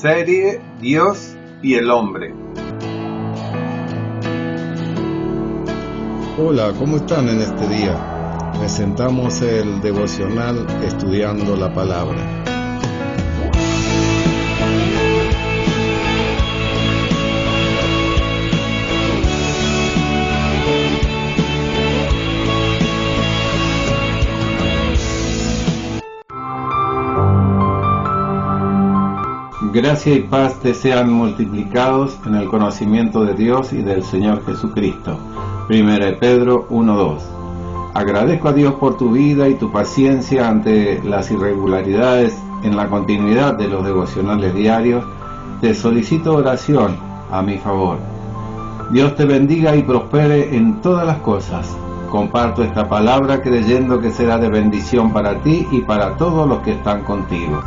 Serie Dios y el hombre. Hola, ¿cómo están en este día? Presentamos el devocional Estudiando la Palabra. Gracia y paz te sean multiplicados en el conocimiento de Dios y del Señor Jesucristo. 1 Pedro 1:2. Agradezco a Dios por tu vida y tu paciencia ante las irregularidades en la continuidad de los devocionales diarios. Te solicito oración a mi favor. Dios te bendiga y prospere en todas las cosas. Comparto esta palabra creyendo que será de bendición para ti y para todos los que están contigo.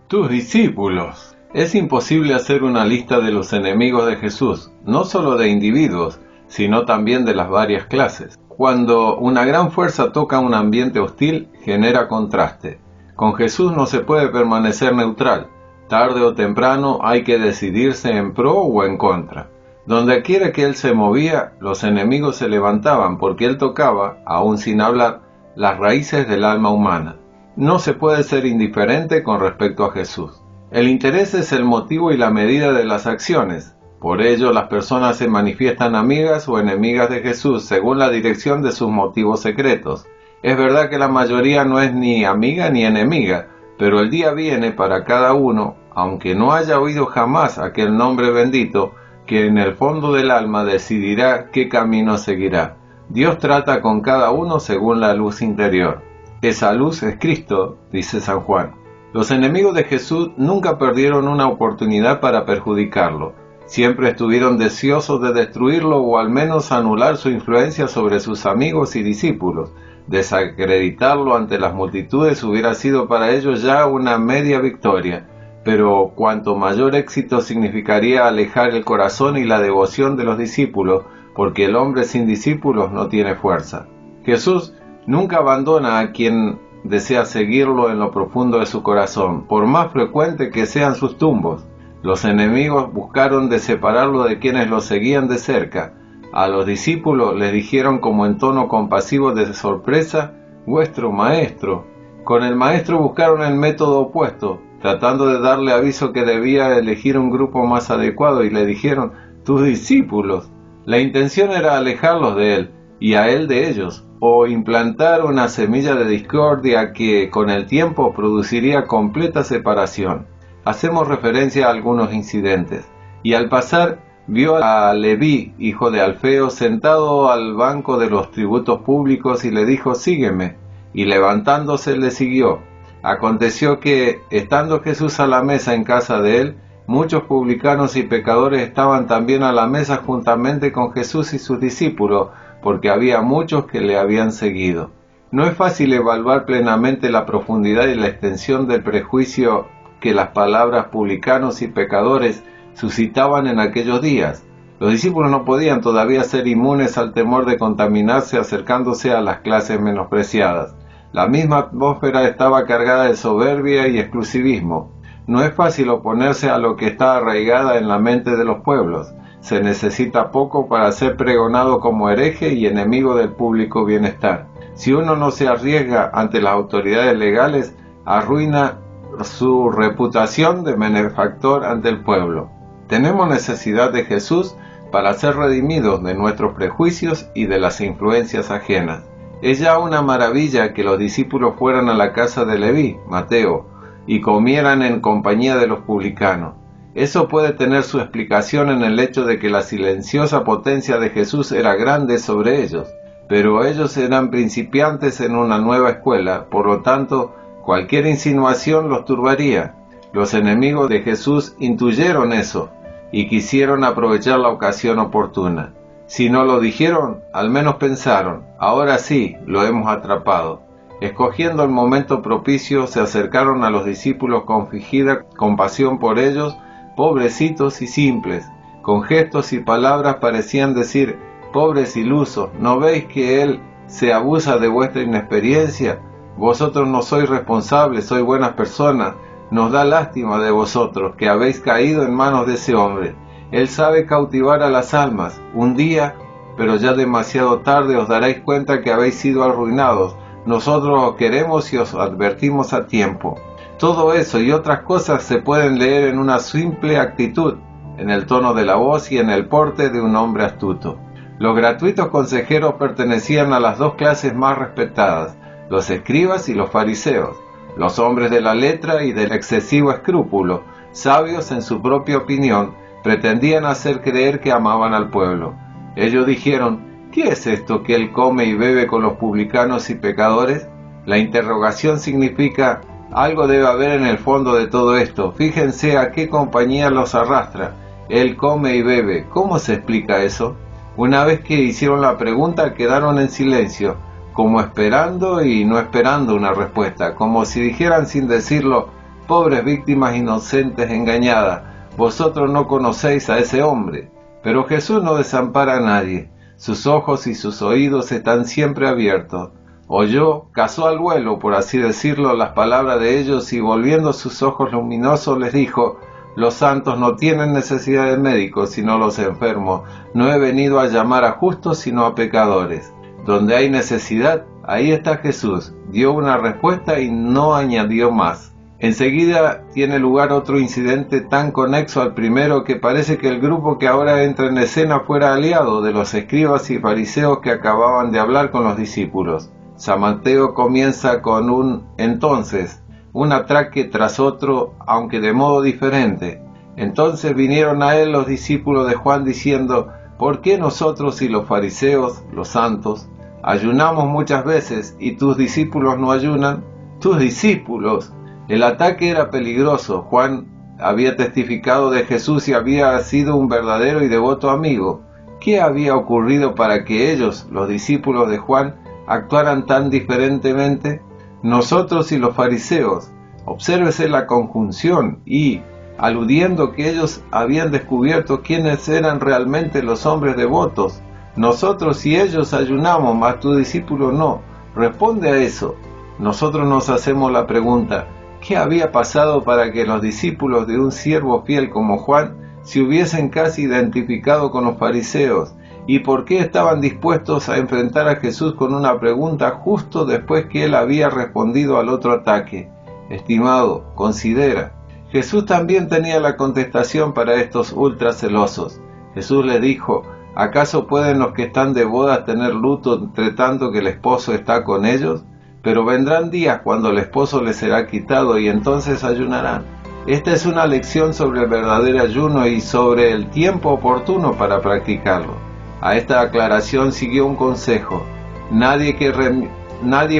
Tus discípulos. Es imposible hacer una lista de los enemigos de Jesús, no solo de individuos, sino también de las varias clases. Cuando una gran fuerza toca un ambiente hostil, genera contraste. Con Jesús no se puede permanecer neutral. Tarde o temprano hay que decidirse en pro o en contra. Donde quiera que él se movía, los enemigos se levantaban porque él tocaba, aún sin hablar, las raíces del alma humana. No se puede ser indiferente con respecto a Jesús. El interés es el motivo y la medida de las acciones. Por ello, las personas se manifiestan amigas o enemigas de Jesús según la dirección de sus motivos secretos. Es verdad que la mayoría no es ni amiga ni enemiga, pero el día viene para cada uno, aunque no haya oído jamás aquel nombre bendito, que en el fondo del alma decidirá qué camino seguirá. Dios trata con cada uno según la luz interior. Esa luz es Cristo, dice San Juan. Los enemigos de Jesús nunca perdieron una oportunidad para perjudicarlo. Siempre estuvieron deseosos de destruirlo o al menos anular su influencia sobre sus amigos y discípulos. Desacreditarlo ante las multitudes hubiera sido para ellos ya una media victoria, pero cuanto mayor éxito significaría alejar el corazón y la devoción de los discípulos, porque el hombre sin discípulos no tiene fuerza. Jesús nunca abandona a quien desea seguirlo en lo profundo de su corazón, por más frecuente que sean sus tumbos. Los enemigos buscaron de separarlo de quienes lo seguían de cerca. A los discípulos les dijeron como en tono compasivo de sorpresa, «Vuestro maestro». Con el maestro buscaron el método opuesto, tratando de darle aviso que debía elegir un grupo más adecuado y le dijeron, «tus discípulos». La intención era alejarlos de él y a él de ellos, o implantar una semilla de discordia que con el tiempo produciría completa separación. Hacemos referencia a algunos incidentes. Y al pasar, vio a Leví, hijo de Alfeo, sentado al banco de los tributos públicos y le dijo, «Sígueme». Y levantándose le siguió. Aconteció que, estando Jesús a la mesa en casa de él, muchos publicanos y pecadores estaban también a la mesa juntamente con Jesús y sus discípulos, porque había muchos que le habían seguido. No es fácil evaluar plenamente la profundidad y la extensión del prejuicio que las palabras publicanos y pecadores suscitaban en aquellos días. Los discípulos no podían todavía ser inmunes al temor de contaminarse acercándose a las clases menospreciadas. La misma atmósfera estaba cargada de soberbia y exclusivismo. No es fácil oponerse a lo que está arraigada en la mente de los pueblos. Se necesita poco para ser pregonado como hereje y enemigo del público bienestar. Si uno no se arriesga ante las autoridades legales, arruina su reputación de benefactor ante el pueblo. Tenemos necesidad de Jesús para ser redimidos de nuestros prejuicios y de las influencias ajenas. Es ya una maravilla que los discípulos fueran a la casa de Leví, Mateo, y comieran en compañía de los publicanos. Eso puede tener su explicación en el hecho de que la silenciosa potencia de Jesús era grande sobre ellos, pero ellos eran principiantes en una nueva escuela, por lo tanto, cualquier insinuación los turbaría. Los enemigos de Jesús intuyeron eso y quisieron aprovechar la ocasión oportuna. Si no lo dijeron, al menos pensaron, ahora sí, lo hemos atrapado. Escogiendo el momento propicio, se acercaron a los discípulos con fingida compasión por ellos, pobrecitos y simples. Con gestos y palabras parecían decir, pobres ilusos, ¿no veis que él se abusa de vuestra inexperiencia? Vosotros no sois responsables, sois buenas personas. Nos da lástima de vosotros, que habéis caído en manos de ese hombre. Él sabe cautivar a las almas. Un día, pero ya demasiado tarde, os daréis cuenta que habéis sido arruinados. Nosotros os queremos y os advertimos a tiempo. Todo eso y otras cosas se pueden leer en una simple actitud, en el tono de la voz y en el porte de un hombre astuto. Los gratuitos consejeros pertenecían a las dos clases más respetadas, los escribas y los fariseos, los hombres de la letra y del excesivo escrúpulo, sabios en su propia opinión, pretendían hacer creer que amaban al pueblo. Ellos dijeron: ¿qué es esto que él come y bebe con los publicanos y pecadores? La interrogación significa: algo debe haber en el fondo de todo esto. Fíjense a qué compañía los arrastra. Él come y bebe. ¿Cómo se explica eso? Una vez que hicieron la pregunta, quedaron en silencio, como esperando y no esperando una respuesta, como si dijeran sin decirlo: pobres víctimas inocentes engañadas, vosotros no conocéis a ese hombre. Pero Jesús no desampara a nadie. Sus ojos y sus oídos están siempre abiertos. Oyó, cazó al vuelo, por así decirlo, las palabras de ellos, y volviendo sus ojos luminosos les dijo: los santos no tienen necesidad de médicos, sino los enfermos. No he venido a llamar a justos, sino a pecadores. Donde hay necesidad, ahí está Jesús. Dio una respuesta y no añadió más. Enseguida tiene lugar otro incidente tan conexo al primero que parece que el grupo que ahora entra en escena fuera aliado de los escribas y fariseos que acababan de hablar con los discípulos. San Mateo comienza con un entonces, un atraque tras otro, aunque de modo diferente. Entonces vinieron a él los discípulos de Juan diciendo: ¿por qué nosotros y los fariseos, los santos, ayunamos muchas veces y tus discípulos no ayunan? ¡Tus discípulos! El ataque era peligroso. Juan había testificado de Jesús y había sido un verdadero y devoto amigo. ¿Qué había ocurrido para que ellos, los discípulos de Juan, actuaran tan diferentemente? Nosotros y los fariseos. Obsérvese la conjunción y, aludiendo que ellos habían descubierto quiénes eran realmente los hombres devotos. Nosotros y ellos ayunamos, mas tu discípulo no. Responde a eso. Nosotros nos hacemos la pregunta: ¿qué había pasado para que los discípulos de un siervo fiel como Juan se hubiesen casi identificado con los fariseos? ¿Y por qué estaban dispuestos a enfrentar a Jesús con una pregunta justo después que él había respondido al otro ataque? Estimado, considera. Jesús también tenía la contestación para estos ultracelosos. Jesús le dijo: ¿acaso pueden los que están de bodas tener luto entre tanto que el esposo está con ellos? Pero vendrán días cuando el esposo les será quitado y entonces ayunarán. Esta es una lección sobre el verdadero ayuno y sobre el tiempo oportuno para practicarlo. A esta aclaración siguió un consejo: nadie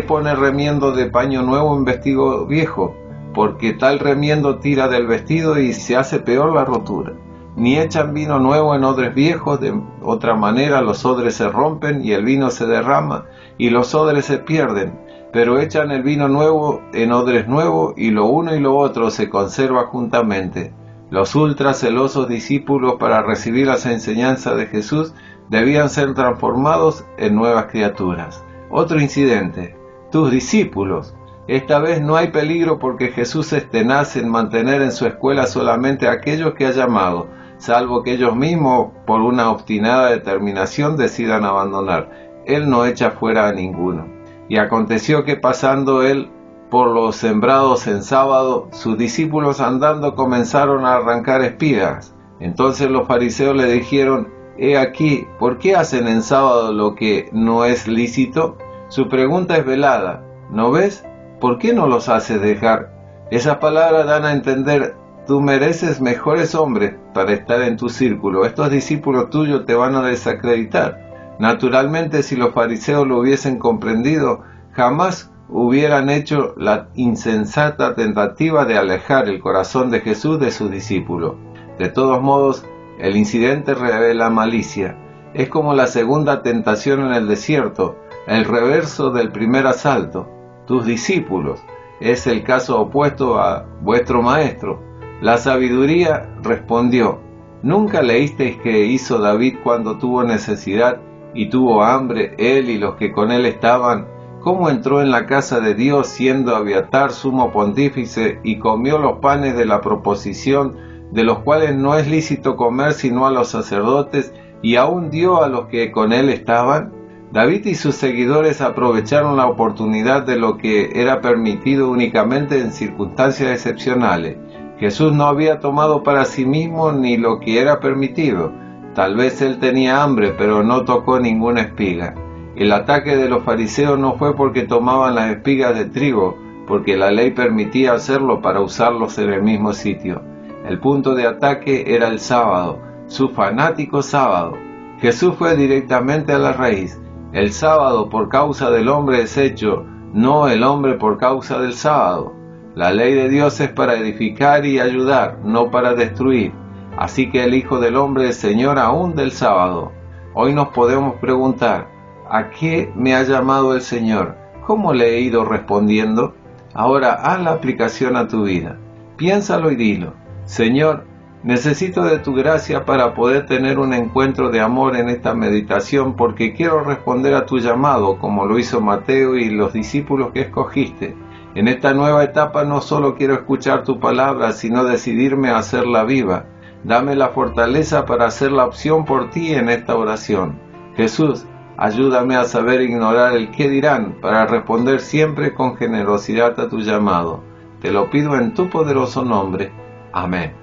pone remiendo de paño nuevo en vestido viejo, porque tal remiendo tira del vestido y se hace peor la rotura. Ni echan vino nuevo en odres viejos, de otra manera los odres se rompen y el vino se derrama y los odres se pierden. Pero echan el vino nuevo en odres nuevos y lo uno y lo otro se conserva juntamente. Los ultracelosos discípulos, para recibir las enseñanzas de Jesús, debían ser transformados en nuevas criaturas. Otro incidente: tus discípulos. Esta vez no hay peligro porque Jesús es tenaz en mantener en su escuela solamente a aquellos que ha llamado, salvo que ellos mismos, por una obstinada determinación, decidan abandonar. Él no echa fuera a ninguno. Y aconteció que pasando él por los sembrados en sábado, sus discípulos andando comenzaron a arrancar espigas. Entonces los fariseos le dijeron: he aquí, ¿por qué hacen en sábado lo que no es lícito? Su pregunta es velada. ¿No ves? ¿Por qué no los haces dejar? Esas palabras dan a entender: tú mereces mejores hombres para estar en tu círculo. Estos discípulos tuyos te van a desacreditar. Naturalmente, si los fariseos lo hubiesen comprendido, jamás hubieran hecho la insensata tentativa de alejar el corazón de Jesús de sus discípulos. De todos modos, el incidente revela malicia. Es como la segunda tentación en el desierto, el reverso del primer asalto. Tus discípulos es el caso opuesto a vuestro maestro. La sabiduría respondió: ¿nunca leísteis que hizo David cuando tuvo necesidad y tuvo hambre, él y los que con él estaban? cómo entró en la casa de Dios siendo Abiatar sumo pontífice y comió los panes de la proposición, de los cuales no es lícito comer sino a los sacerdotes, y aún dio a los que con él estaban? David y sus seguidores aprovecharon la oportunidad de lo que era permitido únicamente en circunstancias excepcionales. Jesús no había tomado para sí mismo ni lo que era permitido. Tal vez él tenía hambre, pero no tocó ninguna espiga. El ataque de los fariseos no fue porque tomaban las espigas de trigo, porque la ley permitía hacerlo para usarlos en el mismo sitio. El punto de ataque era el sábado, su fanático sábado. Jesús fue directamente a la raíz. El sábado por causa del hombre es hecho, no el hombre por causa del sábado. La ley de Dios es para edificar y ayudar, no para destruir. Así que el Hijo del Hombre es Señor aún del sábado. Hoy nos podemos preguntar, ¿a qué me ha llamado el Señor? ¿Cómo le he ido respondiendo? Ahora haz la aplicación a tu vida. Piénsalo y dilo. Señor, necesito de tu gracia para poder tener un encuentro de amor en esta meditación, porque quiero responder a tu llamado, como lo hizo Mateo y los discípulos que escogiste. En esta nueva etapa no solo quiero escuchar tu palabra, sino decidirme a hacerla viva. Dame la fortaleza para hacer la opción por ti en esta oración. Jesús, ayúdame a saber ignorar el qué dirán, para responder siempre con generosidad a tu llamado. Te lo pido en tu poderoso nombre. Amén.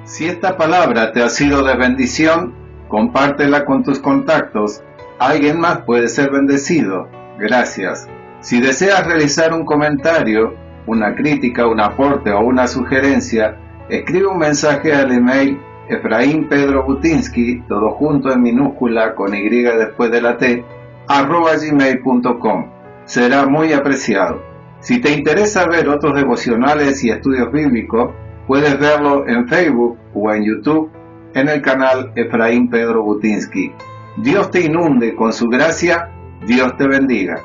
Si esta palabra te ha sido de bendición, compártela con tus contactos. Alguien más puede ser bendecido. Gracias. Si deseas realizar un comentario, una crítica, un aporte o una sugerencia, escribe un mensaje al email Efraín Pedro Butinsky, todo junto en minúscula con Y después de la T, @gmail.com. Será muy apreciado. Si te interesa ver otros devocionales y estudios bíblicos, puedes verlo en Facebook o en YouTube en el canal Efraín Pedro Butinsky. Dios te inunde con su gracia. Dios te bendiga.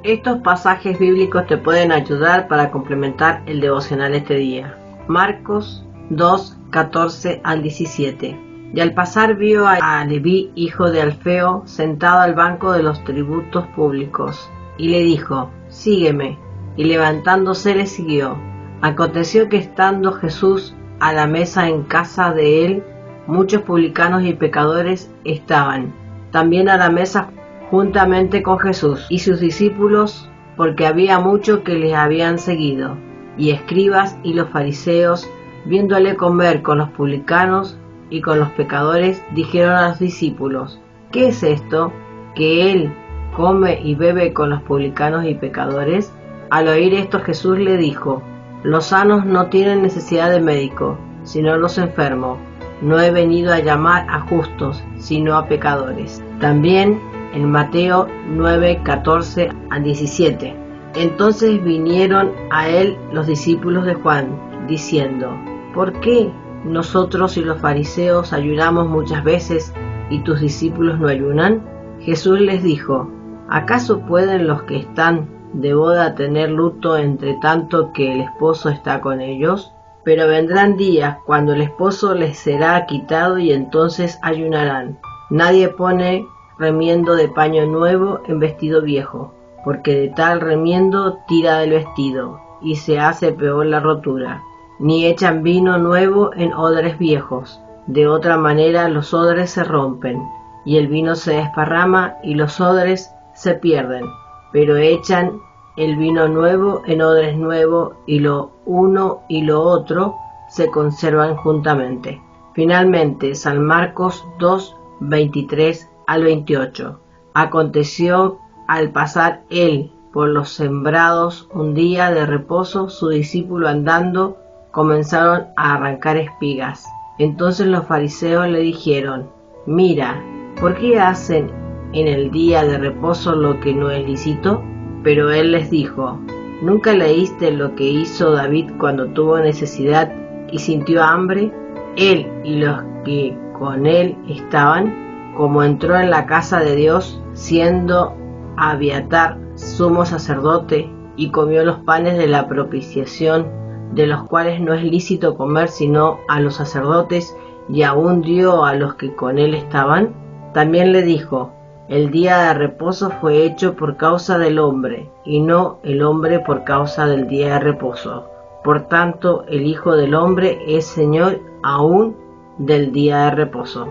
Estos pasajes bíblicos te pueden ayudar para complementar el devocional este día. Marcos 2, 14 al 17. Y al pasar vio a Leví, hijo de Alfeo, sentado al banco de los tributos públicos, y le dijo, sígueme, y levantándose le siguió. Aconteció que estando Jesús a la mesa en casa de él, muchos publicanos y pecadores estaban también a la mesa juntamente con Jesús y sus discípulos, porque había muchos que les habían seguido. Y escribas y los fariseos, viéndole comer con los publicanos y con los pecadores, dijeron a los discípulos, ¿qué es esto, que él come y bebe con los publicanos y pecadores? Al oír esto Jesús le dijo, los sanos no tienen necesidad de médico, sino los enfermos. No he venido a llamar a justos, sino a pecadores. También en Mateo 9, 14 al 17. Entonces vinieron a él los discípulos de Juan, diciendo, ¿por qué nosotros y los fariseos ayunamos muchas veces y tus discípulos no ayunan? Jesús les dijo, ¿acaso pueden los que están de boda tener luto entre tanto que el esposo está con ellos? Pero vendrán días cuando el esposo les será quitado y entonces ayunarán. Nadie pone remiendo de paño nuevo en vestido viejo, porque de tal remiendo tira del vestido, y se hace peor la rotura. Ni echan vino nuevo en odres viejos, de otra manera los odres se rompen, y el vino se desparrama y los odres se pierden, pero echan el vino nuevo en odres nuevos, y lo uno y lo otro se conservan juntamente. Finalmente, San Marcos 2, 23 al 28. Aconteció al pasar él por los sembrados un día de reposo, su discípulo andando, comenzaron a arrancar espigas. Entonces los fariseos le dijeron, mira, ¿por qué hacen en el día de reposo lo que no es lícito? Pero él les dijo, ¿nunca leíste lo que hizo David cuando tuvo necesidad y sintió hambre? Él y los que con él estaban, como entró en la casa de Dios, siendo Abiatar sumo sacerdote, y comió los panes de la propiciación, de los cuales no es lícito comer sino a los sacerdotes, y aún dio a los que con él estaban. También le dijo, El día de reposo fue hecho por causa del hombre, y no el hombre por causa del día de reposo. Por tanto, el Hijo del Hombre es Señor aún del día de reposo.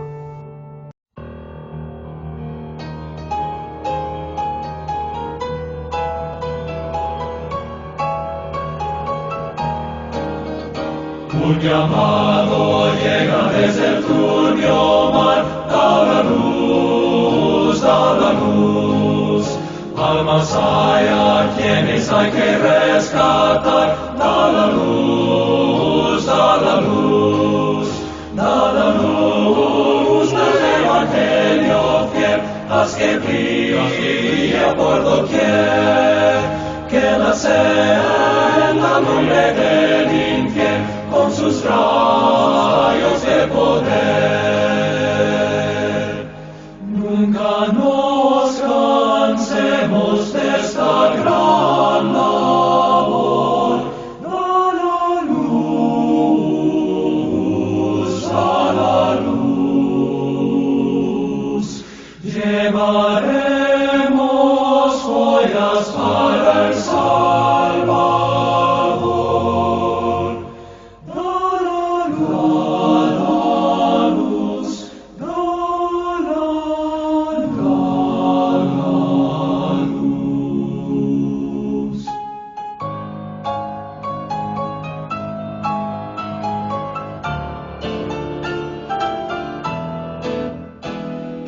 Un llamado llega desde el turbio mar, da la luz, da la luz. Almas hay a quienes hay que rescatar, da la luz, da la luz. Da la luz del Evangelio fiel, haz que brille por doquier, que la sea en la lumbre del infiel, con sus rayos de poder. Nunca nos cansemos de esta gran labor. Da la luz, da la luz. Llevaremos joyas para el Salvador.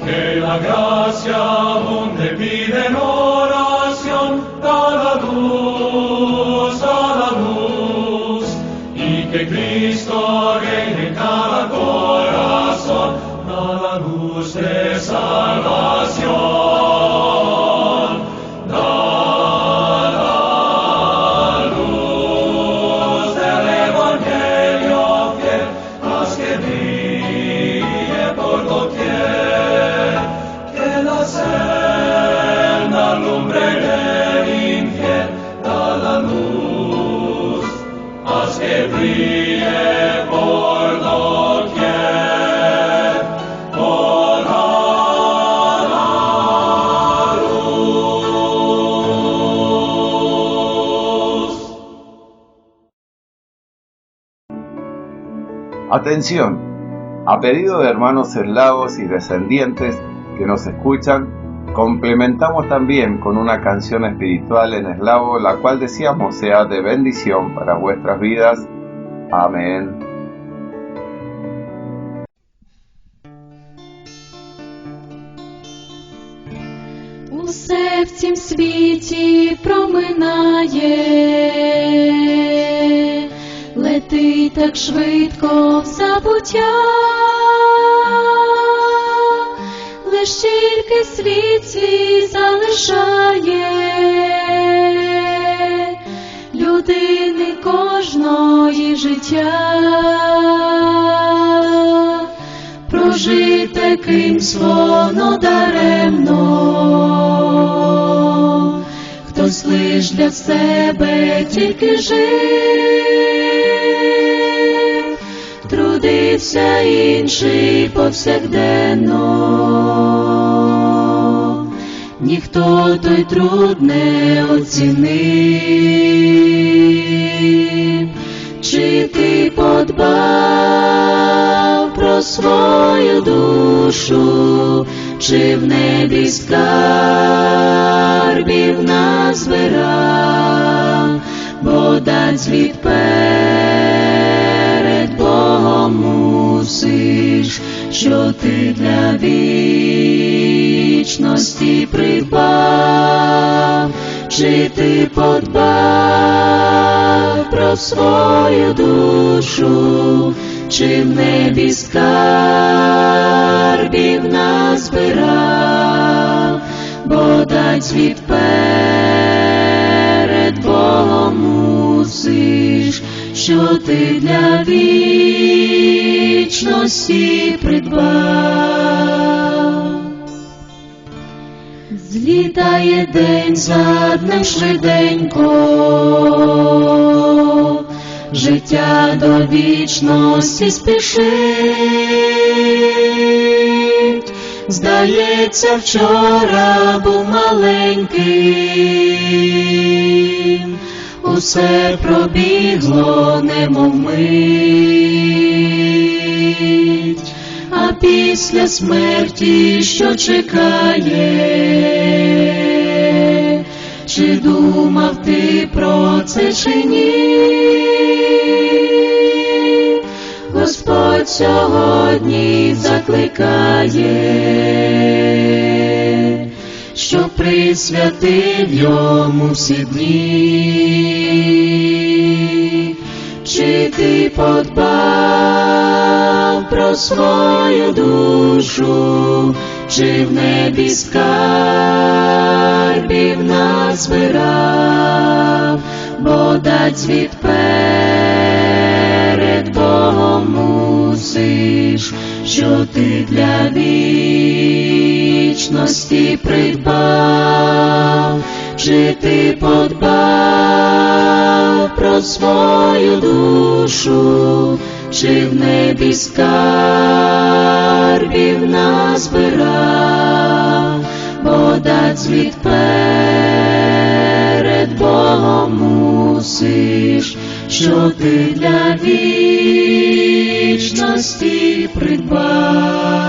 Que la gracia abunde, pide en oración, da la luz, y que Cristo reine en cada corazón, da la luz de salvación, da la luz del Evangelio fiel, haz que brille por doquier, que la senda lumbre del infiel, da la luz, haz que brille por doquier, toda la luz. Atención, a pedido de hermanos eslavos y descendientes que nos escuchan, complementamos también con una canción espiritual en eslavo, la cual deseamos sea de bendición para vuestras vidas. Amén. Усе в цім світі проминає, летить так швидко в забуття, лиш тільки світ свій залишає людини кожної життя, прожите кимсь воно даремно, хтось лиш для себе тільки жив, трудився інший повсякденно, ніхто той труд не оцінив. Чи ти подбав про свою душу, чи в небі скарбів назбирав, бо дать звіт перед Богом мусиш, що ти для вічності придбав. Чи ти подбав про свою душу, чи в небі скарбів назбирав, бо дать звіт перед Богом мусиш, що ти для вічності придбав. Злітає день за днем швиденько, життя до вічності спішить. здається, вчора був маленьким, усе пробігло немов мить, а після смерті, що чекає, чи думав ти про це чи ні? Господь сьогодні закликає, що присвятив йому всі дні. Чи ти подбав про свою душу, чи в небі скарбів назбирав, бо дать звіт перед Богом мусиш, що ти для вічності придбав. Чи ти подбав про свою душу, чи в небі скарбів назбирав, бо дать звіт перед Богом мусиш, що ти для вічності придбав.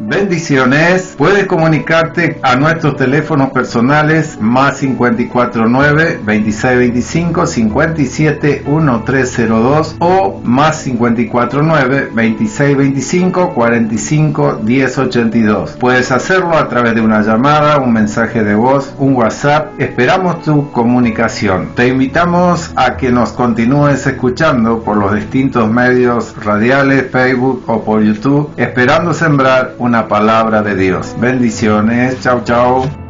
Bendiciones. Puedes comunicarte a nuestros teléfonos personales más 549-2625-571302 o más 549-2625-451082. Puedes hacerlo a través de una llamada, un mensaje de voz, un WhatsApp. Esperamos tu comunicación. Te invitamos a que nos continúes escuchando por los distintos medios radiales, Facebook o por YouTube, esperando sembrar una palabra de Dios. Bendiciones. Chao, chao.